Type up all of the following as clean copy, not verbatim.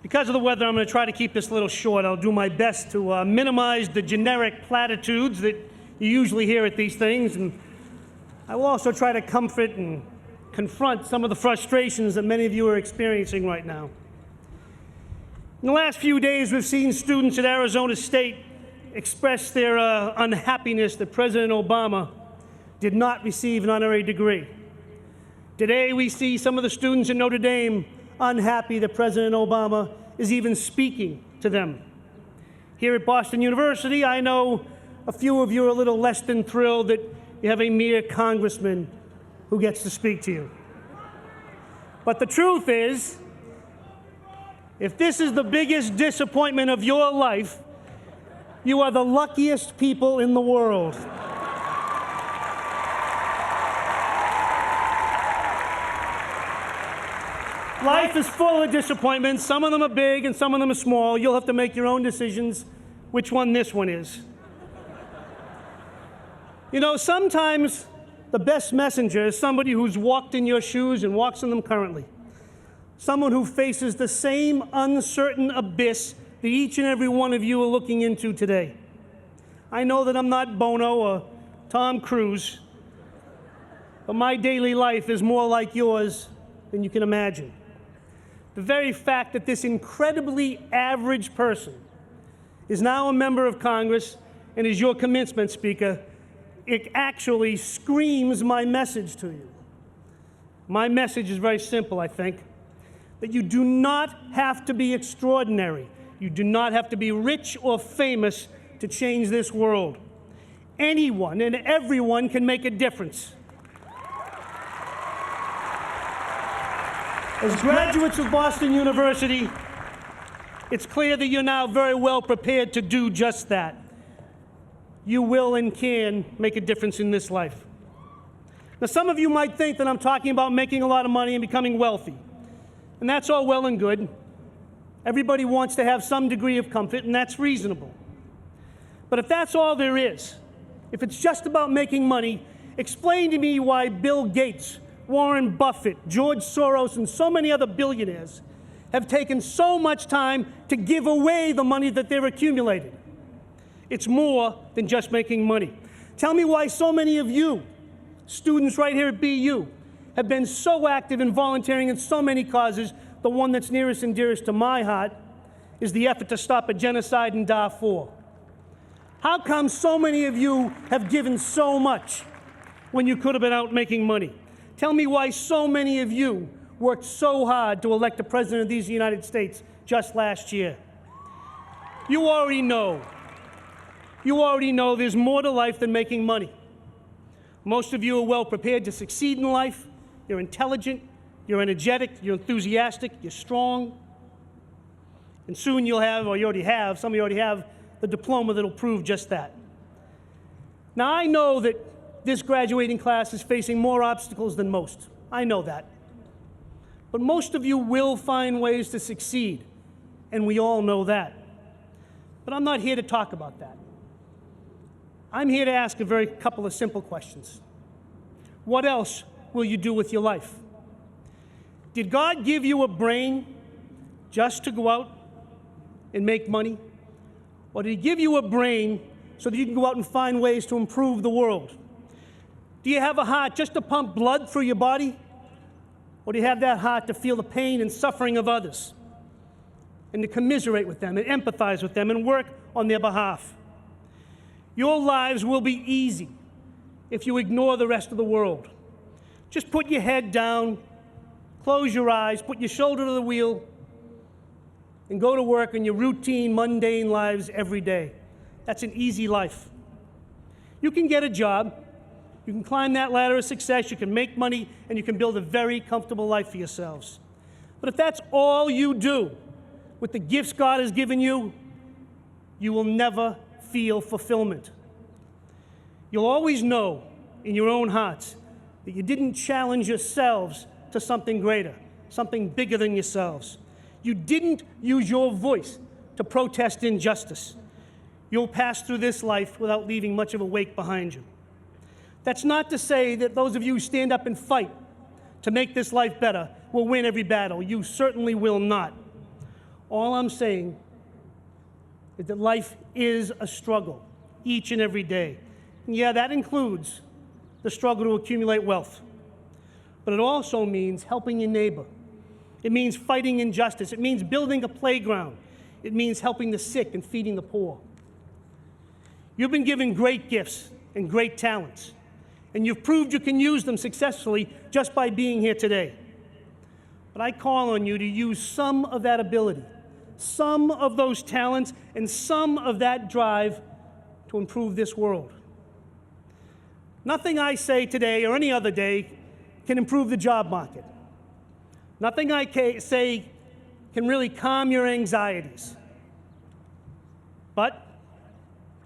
Because of the weather, I'm going to try to keep this a little short. I'll do my best to minimize the generic platitudes that you usually hear at these things, and I will also try to comfort and confront some of the frustrations that many of you are experiencing right now. In the last few days, we've seen students at Arizona State express their unhappiness that President Obama did not receive an honorary degree. Today, we see some of the students in Notre Dame unhappy that President Obama is even speaking to them. Here at Boston University, I know a few of you are a little less than thrilled that you have a mere congressman who gets to speak to you. But the truth is, if this is the biggest disappointment of your life, you are the luckiest people in the world. Life is full of disappointments. Some of them are big and some of them are small. You'll have to make your own decisions which one this one is. You know, sometimes the best messenger is somebody who's walked in your shoes and walks in them currently. Someone who faces the same uncertain abyss that each and every one of you are looking into today. I know that I'm not Bono or Tom Cruise, but my daily life is more like yours than you can imagine. The very fact that this incredibly average person is now a member of Congress and is your commencement speaker, it actually screams my message to you. My message is very simple, I think, that you do not have to be extraordinary. You do not have to be rich or famous to change this world. Anyone and everyone can make a difference. As graduates of Boston University, it's clear that you're now very well prepared to do just that. You will and can make a difference in this life. Now, some of you might think that I'm talking about making a lot of money and becoming wealthy. And that's all well and good. Everybody wants to have some degree of comfort, and that's reasonable. But if that's all there is, if it's just about making money, explain to me why Bill Gates, Warren Buffett, George Soros, and so many other billionaires have taken so much time to give away the money that they've accumulated. It's more than just making money. Tell me why so many of you, students right here at BU, have been so active in volunteering in so many causes. The one that's nearest and dearest to my heart is the effort to stop a genocide in Darfur. How come so many of you have given so much when you could have been out making money? Tell me why so many of you worked so hard to elect the President of these United States just last year. You already know there's more to life than making money. Most of you are well prepared to succeed in life. You're intelligent, you're energetic, you're enthusiastic, you're strong. And soon you'll have, or you already have, some of you already have, the diploma that'll prove just that. Now, I know that this graduating class is facing more obstacles than most. I know that. But most of you will find ways to succeed, and we all know that. But I'm not here to talk about that. I'm here to ask a couple of simple questions. What else will you do with your life? Did God give you a brain just to go out and make money? Or did He give you a brain so that you can go out and find ways to improve the world? Do you have a heart just to pump blood through your body? Or do you have that heart to feel the pain and suffering of others and to commiserate with them and empathize with them and work on their behalf? Your lives will be easy if you ignore the rest of the world. Just put your head down, close your eyes, put your shoulder to the wheel, and go to work in your routine, mundane lives every day. That's an easy life. You can get a job, you can climb that ladder of success, you can make money, and you can build a very comfortable life for yourselves. But if that's all you do with the gifts God has given you, you will never feel fulfillment. You'll always know in your own hearts that you didn't challenge yourselves to something greater, something bigger than yourselves. You didn't use your voice to protest injustice. You'll pass through this life without leaving much of a wake behind you. That's not to say that those of you who stand up and fight to make this life better will win every battle. You certainly will not. All I'm saying is that life is a struggle each and every day. And yeah, that includes the struggle to accumulate wealth. But it also means helping your neighbor. It means fighting injustice. It means building a playground. It means helping the sick and feeding the poor. You've been given great gifts and great talents, and you've proved you can use them successfully just by being here today. But I call on you to use some of that ability, some of those talents, and some of that drive to improve this world. Nothing I say today or any other day can improve the job market. Nothing I say can really calm your anxieties. But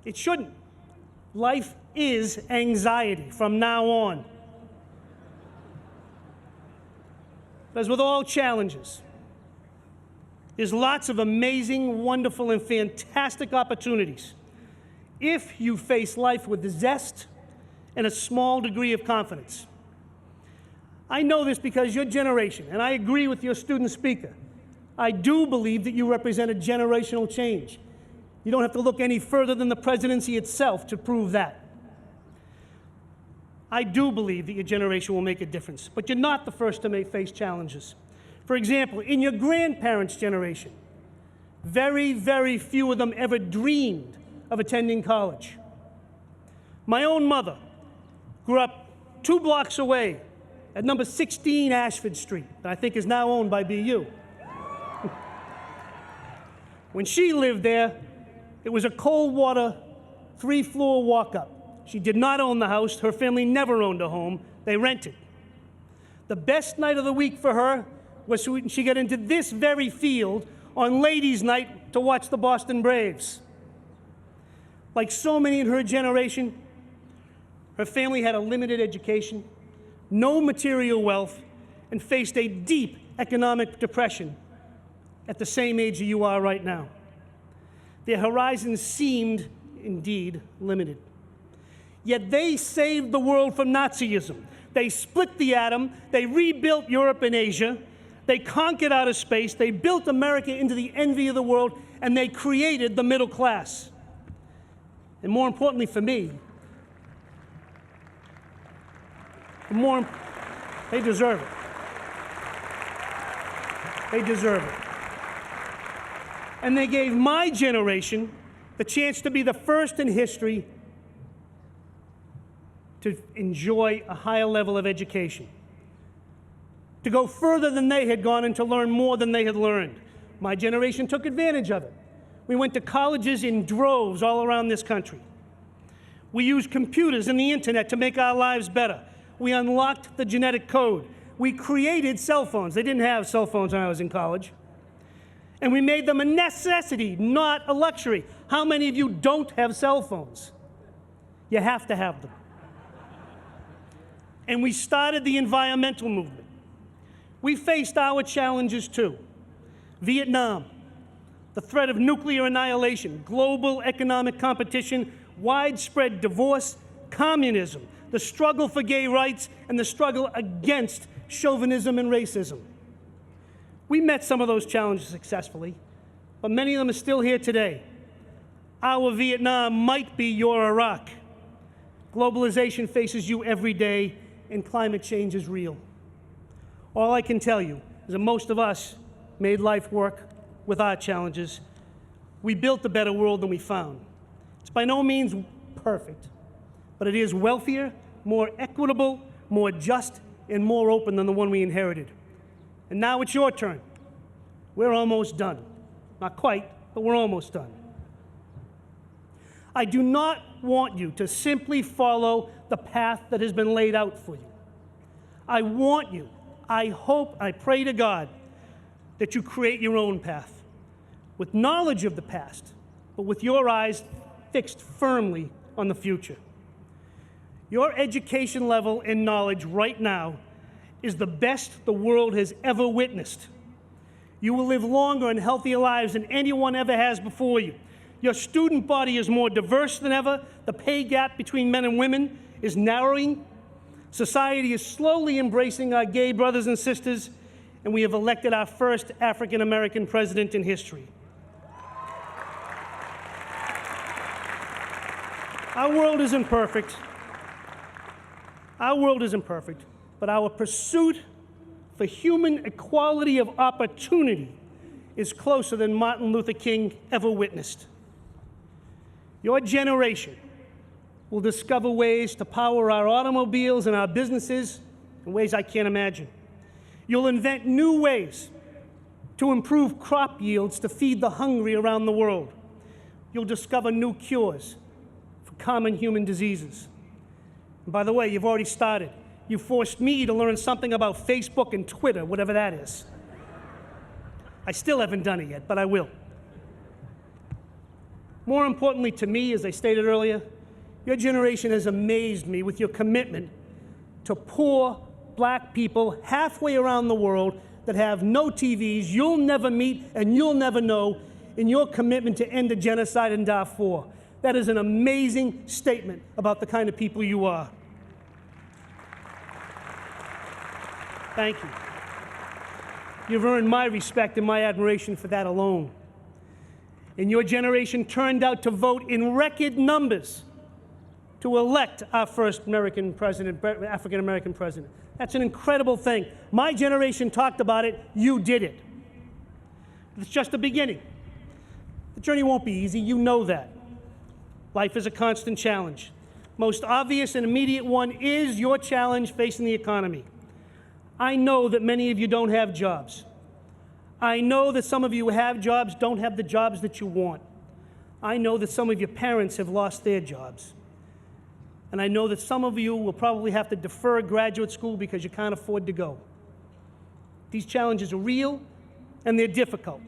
it shouldn't. Life is anxiety from now on. As with all challenges, there's lots of amazing, wonderful, and fantastic opportunities if you face life with zest and a small degree of confidence. I know this because your generation, and I agree with your student speaker, I do believe that you represent a generational change. You don't have to look any further than the presidency itself to prove that. I do believe that your generation will make a difference, but you're not the first to face challenges. For example, in your grandparents' generation, very, very few of them ever dreamed of attending college. My own mother grew up 2 blocks away at number 16 Ashford Street, that I think is now owned by BU. When she lived there, it was a cold water, 3-floor walk-up. She did not own the house. Her family never owned a home. They rented. The best night of the week for her was when she got into this very field on ladies' night to watch the Boston Braves. Like so many in her generation, her family had a limited education, no material wealth, and faced a deep economic depression at the same age that you are right now. Their horizons seemed, indeed, limited. Yet they saved the world from Nazism. They split the atom, they rebuilt Europe and Asia, they conquered outer space, they built America into the envy of the world, and they created the middle class. And more importantly for me, they deserve it. They deserve it. And they gave my generation the chance to be the first in history to enjoy a higher level of education, to go further than they had gone and to learn more than they had learned. My generation took advantage of it. We went to colleges in droves all around this country. We used computers and the internet to make our lives better. We unlocked the genetic code. We created cell phones. They didn't have cell phones when I was in college. And we made them a necessity, not a luxury. How many of you don't have cell phones? You have to have them. And we started the environmental movement. We faced our challenges too. Vietnam, the threat of nuclear annihilation, global economic competition, widespread divorce, communism, the struggle for gay rights, and the struggle against chauvinism and racism. We met some of those challenges successfully, but many of them are still here today. Our Vietnam might be your Iraq. Globalization faces you every day, and climate change is real. All I can tell you is that most of us made life work with our challenges. We built a better world than we found. It's by no means perfect, but it is wealthier, more equitable, more just, and more open than the one we inherited. And now it's your turn. We're almost done. Not quite, but we're almost done. I do not want you to simply follow the path that has been laid out for you. I want you, I hope, I pray to God that you create your own path with knowledge of the past, but with your eyes fixed firmly on the future. Your education level and knowledge right now is the best the world has ever witnessed. You will live longer and healthier lives than anyone ever has before you. Your student body is more diverse than ever. The pay gap between men and women is narrowing. Society is slowly embracing our gay brothers and sisters, and we have elected our first African-American president in history. Our world isn't perfect. Our world isn't perfect, but our pursuit for human equality of opportunity is closer than Martin Luther King ever witnessed. Your generation will discover ways to power our automobiles and our businesses in ways I can't imagine. You'll invent new ways to improve crop yields to feed the hungry around the world. You'll discover new cures for common human diseases. And by the way, you've already started. You forced me to learn something about Facebook and Twitter, whatever that is. I still haven't done it yet, but I will. More importantly to me, as I stated earlier, your generation has amazed me with your commitment to poor black people halfway around the world that have no TVs, you'll never meet, and you'll never know, in your commitment to end the genocide in Darfur. That is an amazing statement about the kind of people you are. Thank you. You've earned my respect and my admiration for that alone. And your generation turned out to vote in record numbers to elect our first African-American president. That's an incredible thing. My generation talked about it, you did it. It's just the beginning. The journey won't be easy, you know that. Life is a constant challenge. Most obvious and immediate one is your challenge facing the economy. I know that many of you don't have jobs. I know that some of you who have jobs don't have the jobs that you want. I know that some of your parents have lost their jobs. And I know that some of you will probably have to defer graduate school because you can't afford to go. These challenges are real and they're difficult,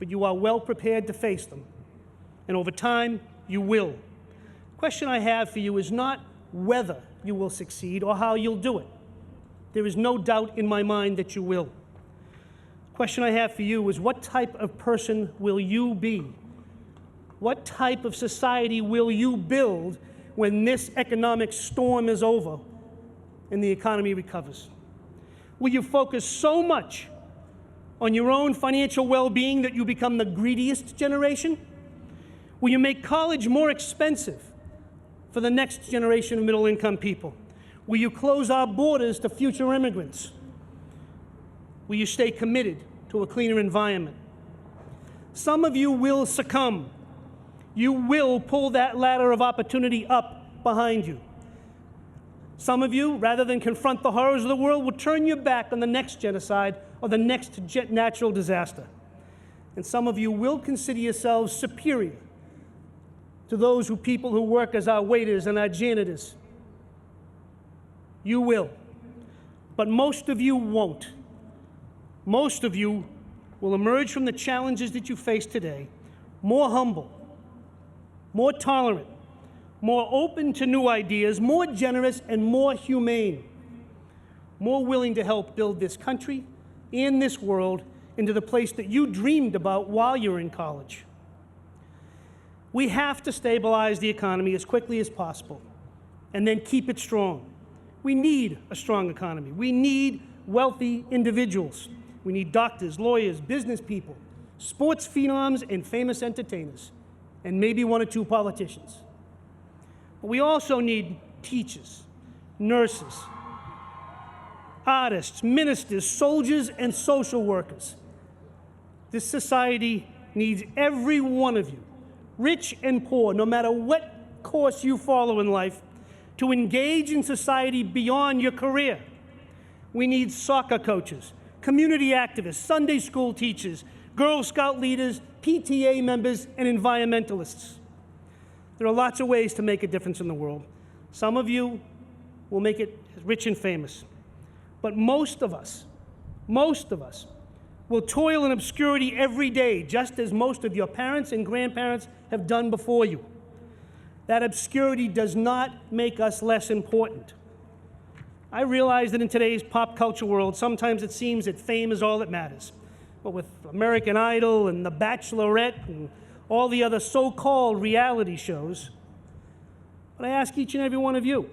but you are well prepared to face them. And over time, you will. The question I have for you is not whether you will succeed or how you'll do it. There is no doubt in my mind that you will. The question I have for you is what type of person will you be? What type of society will you build when this economic storm is over and the economy recovers? Will you focus so much on your own financial well-being that you become the greediest generation? Will you make college more expensive for the next generation of middle-income people? Will you close our borders to future immigrants? Will you stay committed to a cleaner environment? Some of you will succumb. You will pull that ladder of opportunity up behind you. Some of you, rather than confront the horrors of the world, will turn your back on the next genocide or the next natural disaster. And some of you will consider yourselves superior to those people who work as our waiters and our janitors. You will. But most of you won't. Most of you will emerge from the challenges that you face today more humble, more tolerant, more open to new ideas, more generous, and more humane, more willing to help build this country and this world into the place that you dreamed about while you were in college. We have to stabilize the economy as quickly as possible and then keep it strong. We need a strong economy. We need wealthy individuals. We need doctors, lawyers, business people, sports phenoms, and famous entertainers, and maybe one or two politicians. But we also need teachers, nurses, artists, ministers, soldiers, and social workers. This society needs every one of you, rich and poor, no matter what course you follow in life, to engage in society beyond your career. We need soccer coaches, community activists, Sunday school teachers, Girl Scout leaders, PTA members, and environmentalists. There are lots of ways to make a difference in the world. Some of you will make it rich and famous. But most of us will toil in obscurity every day, just as most of your parents and grandparents have done before you. That obscurity does not make us less important. I realize that in today's pop culture world, sometimes it seems that fame is all that matters. But with American Idol and The Bachelorette and all the other so-called reality shows, but I ask each and every one of you,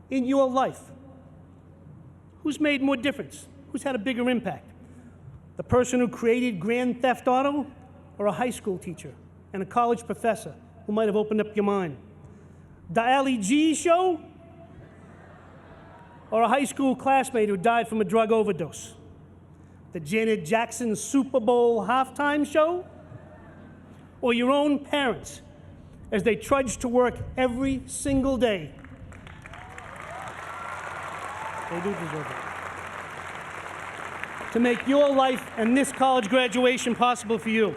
in your life, Who's made more difference? Who's had a bigger impact? The person who created Grand Theft Auto, or a high school teacher and a college professor who might have opened up your mind? The Ali G show, or a high school classmate who died from a drug overdose? The Janet Jackson Super Bowl halftime show, or your own parents as they trudge to work every single day? They do deserve it. To make your life and this college graduation possible for you.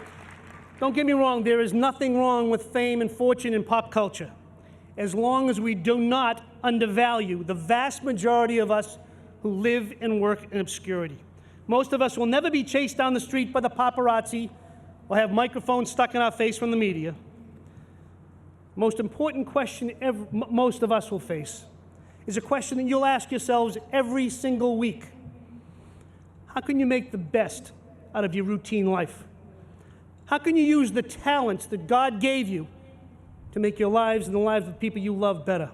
Don't get me wrong, there is nothing wrong with fame and fortune in pop culture, as long as we do not undervalue the vast majority of us who live and work in obscurity. Most of us will never be chased down the street by the paparazzi or have microphones stuck in our face from the media. Most important question most of us will face is a question that you'll ask yourselves every single week. How can you make the best out of your routine life? How can you use the talents that God gave you to make your lives and the lives of people you love better?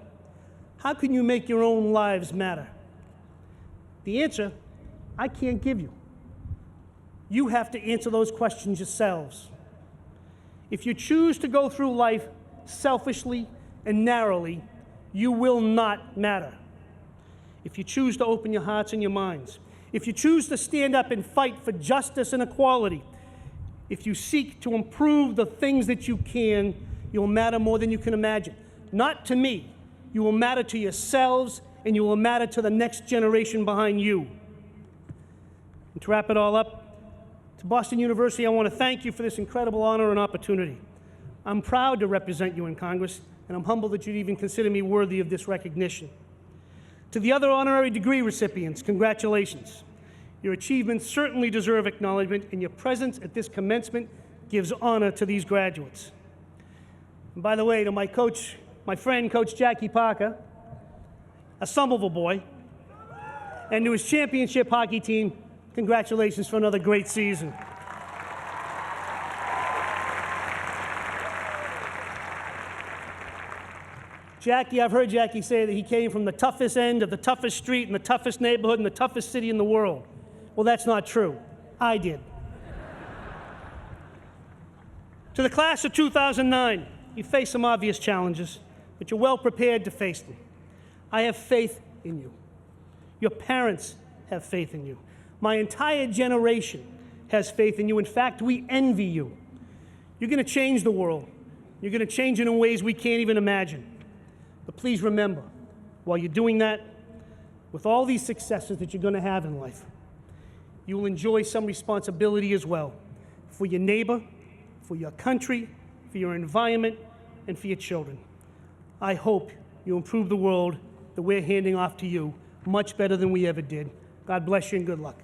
How can you make your own lives matter? The answer, I can't give you. You have to answer those questions yourselves. If you choose to go through life selfishly and narrowly, you will not matter. If you choose to open your hearts and your minds, if you choose to stand up and fight for justice and equality, if you seek to improve the things that you can, you'll matter more than you can imagine. Not to me. You will matter to yourselves, and you will matter to the next generation behind you. And to wrap it all up, to Boston University, I want to thank you for this incredible honor and opportunity. I'm proud to represent you in Congress, and I'm humbled that you'd even consider me worthy of this recognition. To the other honorary degree recipients, congratulations. Your achievements certainly deserve acknowledgement, and your presence at this commencement gives honor to these graduates. And by the way, to my coach, my friend, Coach Jackie Parker, a Somerville boy, and to his championship hockey team, congratulations for another great season. Jackie, I've heard Jackie say that he came from the toughest end of the toughest street in the toughest neighborhood in the toughest city in the world. Well, that's not true. I did. To the class of 2009, you face some obvious challenges, but you're well prepared to face them. I have faith in you. Your parents have faith in you. My entire generation has faith in you. In fact, we envy you. You're going to change the world. You're going to change it in ways we can't even imagine. But please remember, while you're doing that, with all these successes that you're going to have in life, you will enjoy some responsibility as well for your neighbor, for your country, for your environment, and for your children. I hope you improve the world that we're handing off to you much better than we ever did. God bless you and good luck.